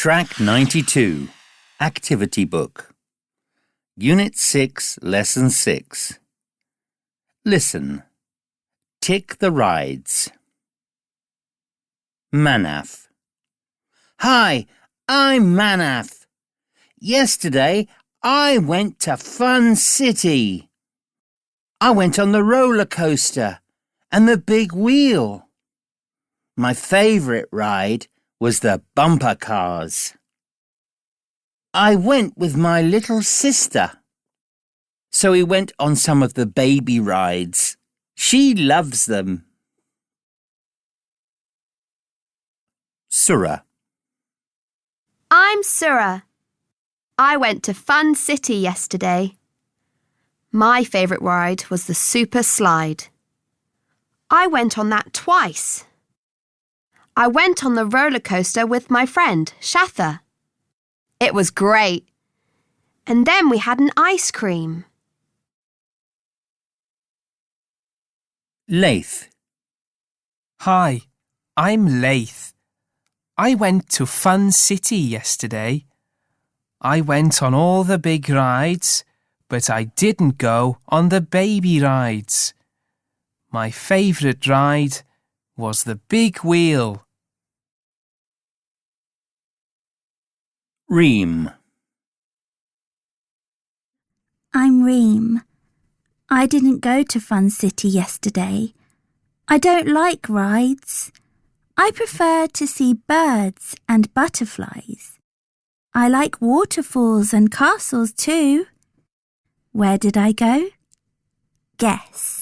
Track 92, Activity Book. Unit 6, Lesson 6. Listen. Tick the rides. Manath. Hi, I'm Manath. Yesterday, I went to Fun City. I went on the roller coaster and the big wheel. My favourite ride was the bumper cars. I went with my little sister. So we went on some of the baby rides. She loves them. Surah. I'm Surah. I went to Fun City yesterday. My favourite ride was the super slide. I went on that twice. I went on the roller coaster with my friend, Shatha. It was great. And then we had an ice cream. Laith. Hi, I'm Laith. I went to Fun City yesterday. I went on all the big rides, but I didn't go on the baby rides. My favourite ride was the big wheel. Reem. I'm Reem. I didn't go to Fun City yesterday. I don't like rides. I prefer to see birds and butterflies. I like waterfalls and castles too. Where did I go? Guess.